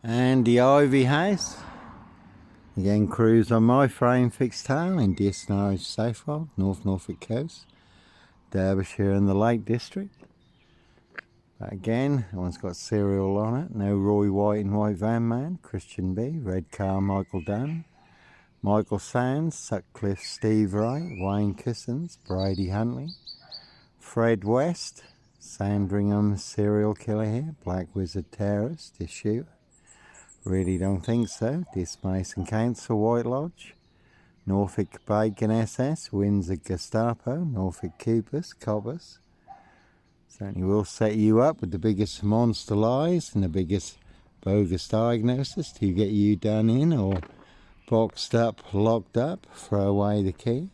And the Ivy House. Again, cruise on my frame fixed tail in Diss Norwich Southwold, North Norfolk coast, Derbyshire and the Lake District. But again, that one's got serial on it. No Roy White and White Van Man, Christian B, Red Car Michael Dunn, Michael Sands, Sutcliffe Steve Wright, Wayne Kissons, Brady Huntley, Fred West, Sandringham serial killer here, Black Wizard Terrorist, this shooter. Really don't think so. Diss Mason Council, White Lodge, Norfolk Bacon SS, Windsor Gestapo, Norfolk Coopers, Cobbers. Certainly will set you up with the biggest monster lies and the biggest bogus diagnosis to get you done in or boxed up, locked up, throw away the key.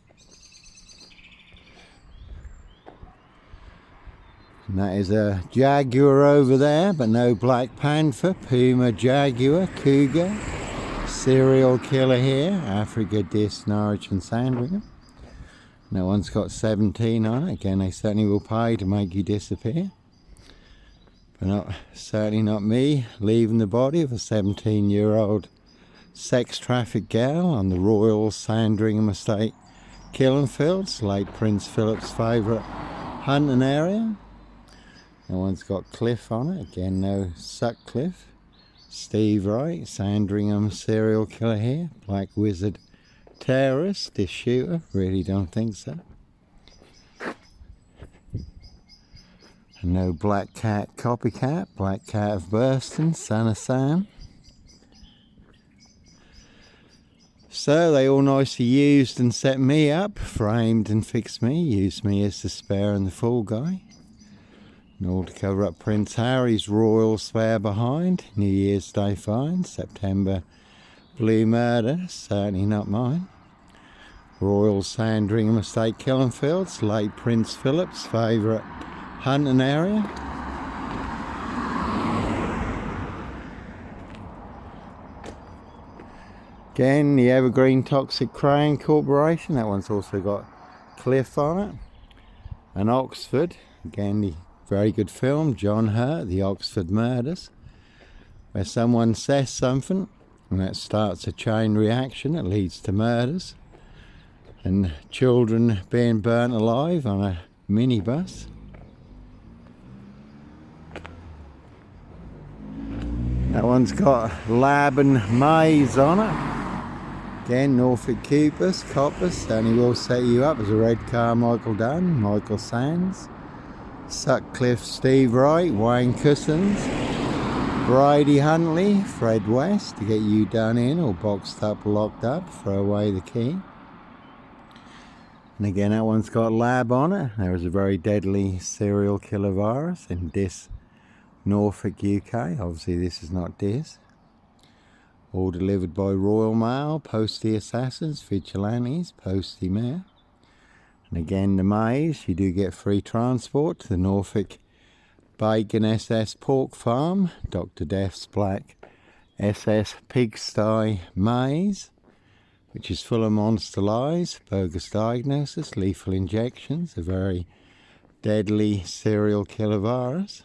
And that is a Jaguar over there, but no Black Panther, Puma, Jaguar, Cougar, serial killer here, Africa, Diss, Norwich and Sandringham. No one's got 17 on it. Again, they certainly will pay to make you disappear. But certainly not me leaving the body of a 17-year-old sex trafficked girl on the Royal Sandringham Estate killing fields, late Prince Philip's favourite hunting area. No one's got Cliff on it. Again, no Sutcliffe. Steve Wright, Sandringham serial killer here. Black Wizard Terrorist, this shooter. Really don't think so. And no Black Cat Copycat. Black Cat of Burston, Son of Sam. So they all nicely used and set me up, framed and fixed me, used me as the spare and the fool guy. And all to cover up Prince Harry's royal swear behind, New Year's Day find, September blue murder, certainly not mine. Royal Sandringham Estate killing fields, late Prince Philip's favourite hunting area. Again, the Evergreen Toxic Crane Corporation, that one's also got Cliff on it. And Oxford, again the very good film, John Hurt, The Oxford Murders, where someone says something and that starts a chain reaction that leads to murders and children being burnt alive on a minibus. That one's got Lab and Maze on it. Again, Norfolk Coopers, Coppers, and he will set you up as a Red Car Michael Dunn, Michael Sands, Sutcliffe Steve Wright, Wayne Kissons, Brady Huntley, Fred West to get you done in or boxed up, locked up, throw away the key. And again, that one's got Lab on it. There is a very deadly serial killer virus in Diss, Norfolk, UK. Obviously this is not Diss. All delivered by Royal Mail, Postie Assassins, Vigilantes, Postie Mayor. And again, the Maze, you do get free transport to the Norfolk Bacon SS Pork Farm, Dr. Death's Black SS Pigsty Maze, which is full of monster lies, bogus diagnosis, lethal injections, a very deadly serial killer virus.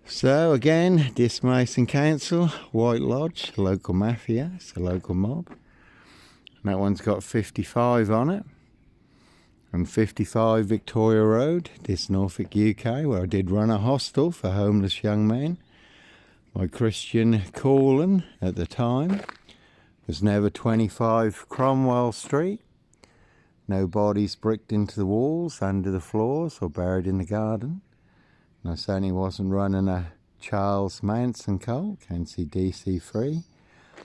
So again, Diss Mason Council, White Lodge, local mafia, it's a local mob. And that one's got 55 on it. And 55 Victoria Road, Diss Norfolk, UK, where I did run a hostel for homeless young men. My Christian calling at the time was never 25 Cromwell Street. No bodies bricked into the walls, under the floors, or buried in the garden. And I certainly wasn't running a Charles Manson cult, can see DC Free,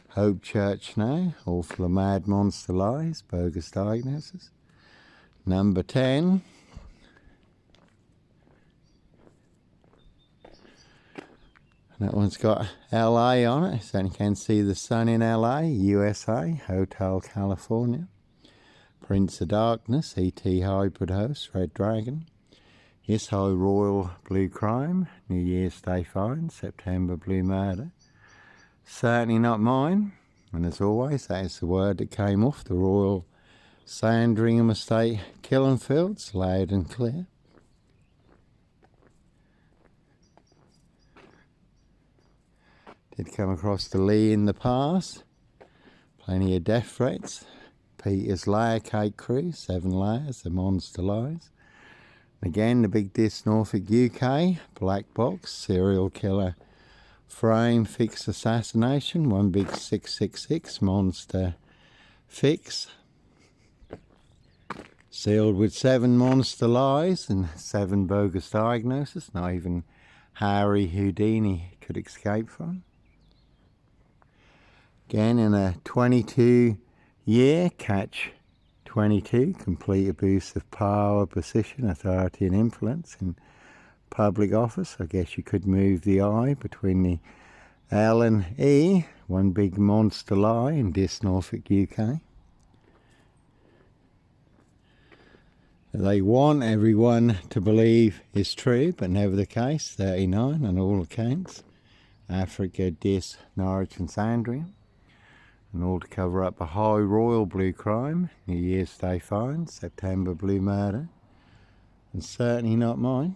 Hope Church now, all full of mad monster lies, bogus diagnosis. Number 10. And that one's got LA on it, certainly can see the sun in LA, USA, Hotel California. Prince of Darkness, ET Hybrid Host, Red Dragon. Yes, High Royal Blue Crime, New Year's Day Find, September Blue Murder. Certainly not mine. And as always, that is the word that came off the Royal Sandringham Estate killing fields, loud and clear. Did come across the Lee in the past. Plenty of death threats. Peter's layer cake crew, 7 layers, the monster lies. Again, the big disc Norfolk UK, black box, serial killer frame, fixed assassination, one big 666 monster fix. Sealed with 7 monster lies and 7 bogus diagnoses, not even Harry Houdini could escape from. Again, in a 22-year catch 22, complete abuse of power, position, authority and influence in public office. I guess you could move the I between the L and E, one big monster lie in Dis Norfolk UK. They want everyone to believe is true, but never the case. 39 on all accounts. Africa, Dis, Norwich and Sandringham. And all to cover up a high royal blue crime, New Year's Day fine, September blue murder, and certainly not mine.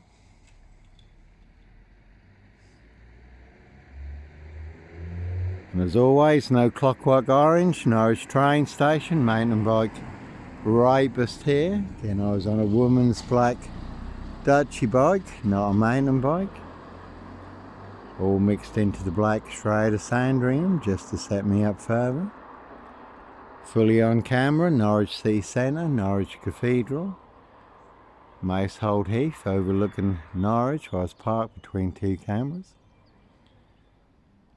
And as always, no Clockwork Orange, Norwich train station, mountain bike rapist here. Again, I was on a woman's black Dutchy bike, not a mountain bike. All mixed into the black shroud of Sandringham just to set me up further. Fully on camera, Norwich City Centre, Norwich Cathedral, Mousehold Heath overlooking Norwich. I was parked between 2 cameras.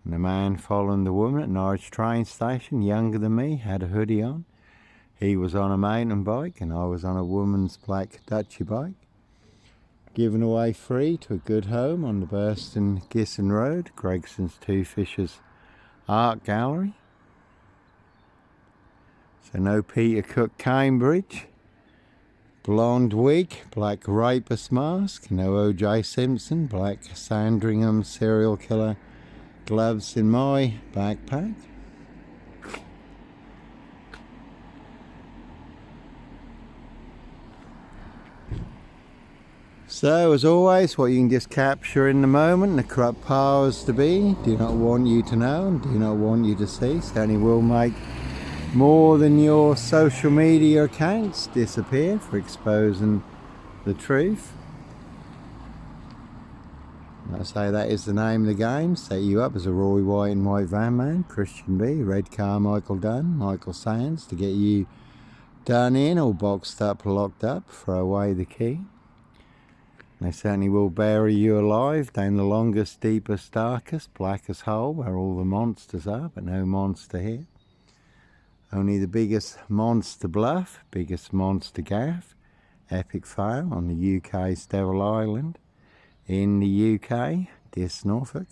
And the man following the woman at Norwich train station, younger than me, had a hoodie on. He was on a mountain bike and I was on a woman's black Dutchy bike. Given away free to a good home on the Burston Gisson Road, Gregson's Two Fishers Art Gallery. So no Peter Cook Cambridge, blonde wig, black rapist mask, no O.J. Simpson, black Sandringham serial killer gloves in my backpack. So, as always, what you can just capture in the moment, the corrupt powers to be do not want you to know and do not want you to see. Certainly will make more than your social media accounts disappear for exposing the truth. And I say that is the name of the game. Set you up as a Roy White and White van man, Christian B, Red Carmichael Dunn, Michael Sands, to get you done in or boxed up, locked up, throw away the key. They certainly will bury you alive down the longest, deepest, darkest, blackest hole where all the monsters are, but no monster here. Only the biggest monster bluff, biggest monster gaff, epic fail on the UK's Devil Island, in the UK, Dis Norfolk.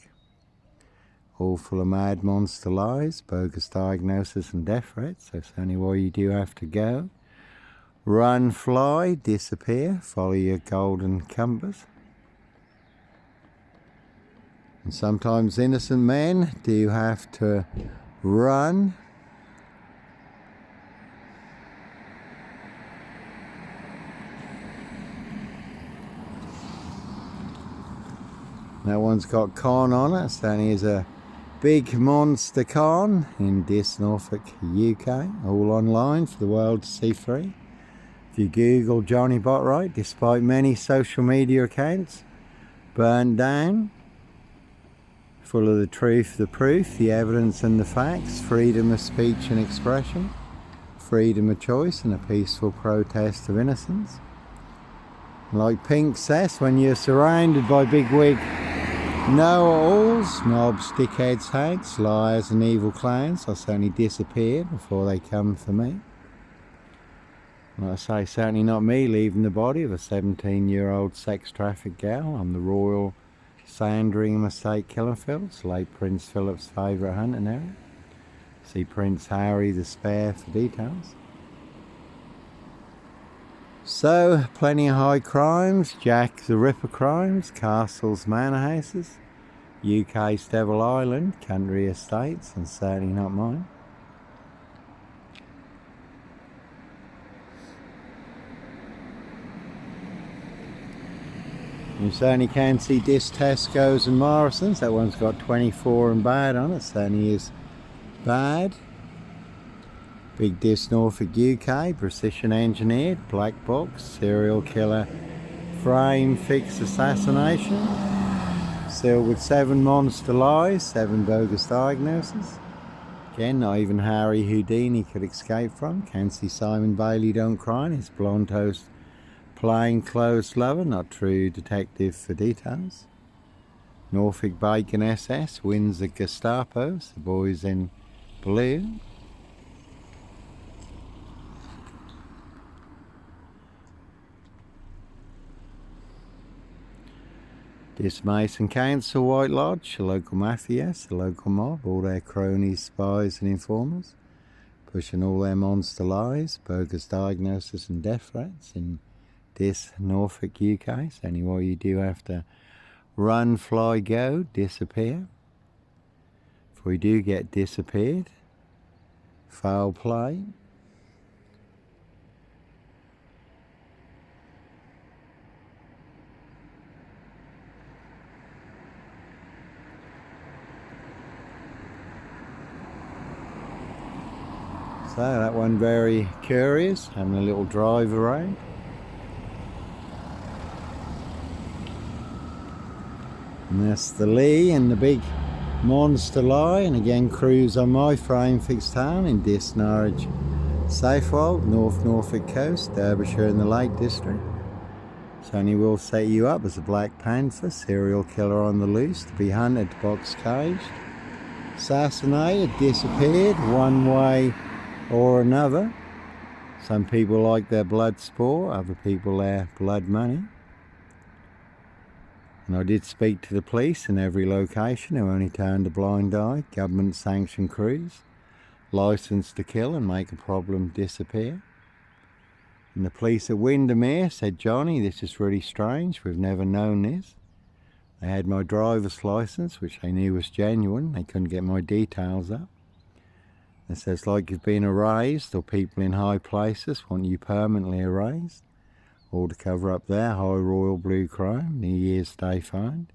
All full of mad monster lies, bogus diagnosis and death threats, so certainly why you do have to go. Run, fly, disappear, follow your golden compass. And sometimes innocent men do have to run. That one's got con on it, certainly is a big monster con in Dis Norfolk, UK, all online for the world to see free. If you Google Johnny Botwright, despite many social media accounts burned down, full of the truth, the proof, the evidence and the facts, freedom of speech and expression, freedom of choice and a peaceful protest of innocence. Like Pink says, when you're surrounded by bigwig know-it-alls, knobs, dickheads, hags, liars and evil clowns, I'll certainly disappear before they come for me. Like I say, certainly not me leaving the body of a 17-year-old sex trafficked gal on the Royal Sandringham Estate killing fields, late Prince Philip's favourite hunting area. See Prince Harry the Spare for details. So, plenty of high crimes, Jack the Ripper crimes, castles, manor houses, UK's Devil Island, country estates, and certainly not mine. You certainly can see this Tesco's and Morrison's. That one's got 24 and bad on it. Certainly is bad. Big disc Norfolk UK, precision engineered, black box, serial killer, frame fixed assassination. Sealed with 7 monster lies, 7 bogus diagnoses. Again, not even Harry Houdini could escape from. Can't see Simon Bailey don't cry. His blonde toast plain clothes lover, not true detective for details. Norfolk Bacon SS, Windsor Gestapos, the boys in blue. This Mason Council, White Lodge, the local mafias, the local mob, all their cronies, spies and informers, pushing all their monster lies, bogus diagnosis and death threats in this Norfolk UK. So anyway, you do have to run, fly, go, disappear. If we do get disappeared, foul play. So that one very curious, having a little drive around. And that's the Lee and the big monster lie, and again cruise on my frame fixed town in Dis Norwich, Safewold, North Norfolk Coast, Derbyshire in the Lake District. Sonny will set you up as a Black Panther, serial killer on the loose, to be hunted, box caged, assassinated, disappeared, one way or another. Some people like their blood sport, other people their blood money. And I did speak to the police in every location who only turned a blind eye. Government sanctioned crews, licensed to kill and make a problem disappear. And the police at Windermere said, "Johnny, this is really strange. We've never known this." They had my driver's license, which they knew was genuine. They couldn't get my details up. It says like you've been erased, or people in high places want you permanently erased. All to cover up their high royal blue crime, New Year's Day find,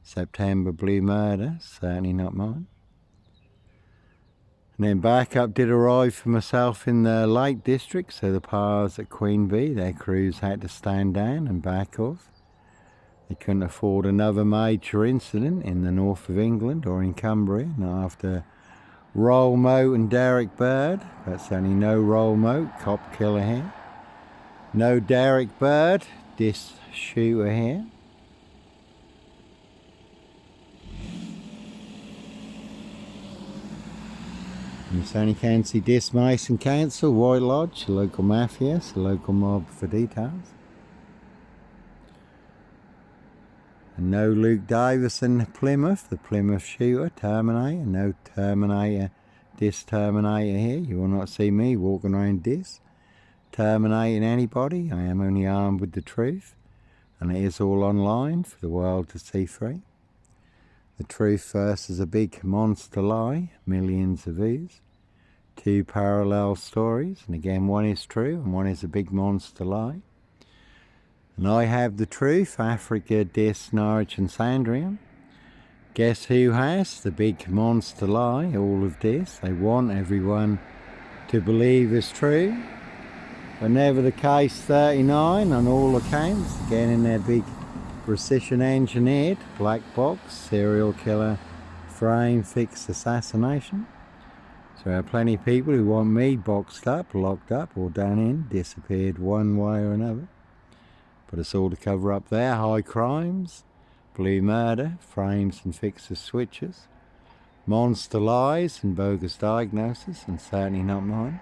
September blue murder, certainly not mine. And then backup did arrive for myself in the Lake District, so the pars at Queen Bee, their crews had to stand down and back off. They couldn't afford another major incident in the north of England or in Cumbria, not after Roll Moat and Derek Bird. But certainly no Roll Moat, cop killer here. No Derek Bird, disc shooter here. You certainly can see Dis Mason Council, White Lodge, the local mafias, the local mob for details. And no Luke Davison Plymouth, the Plymouth shooter, Terminator. No Terminator, Dis Terminator here. You will not see me walking around Dis terminating anybody. I am only armed with the truth, and it is all online for the world to see through. The truth versus a big monster lie, millions of views. 2 parallel stories, and again one is true and one is a big monster lie. And I have the truth, Africa, Dis, Norwich and Sandringham. Guess who has the big monster lie, all of this? They want everyone to believe is true. But never the case 39 on all accounts, again in their big precision engineered black box, serial killer, frame fixed assassination. So there are plenty of people who want me boxed up, locked up or done in, disappeared one way or another. But it's all to cover up their high crimes, blue murder, frames and fixes switches, monster lies and bogus diagnosis, and certainly not mine.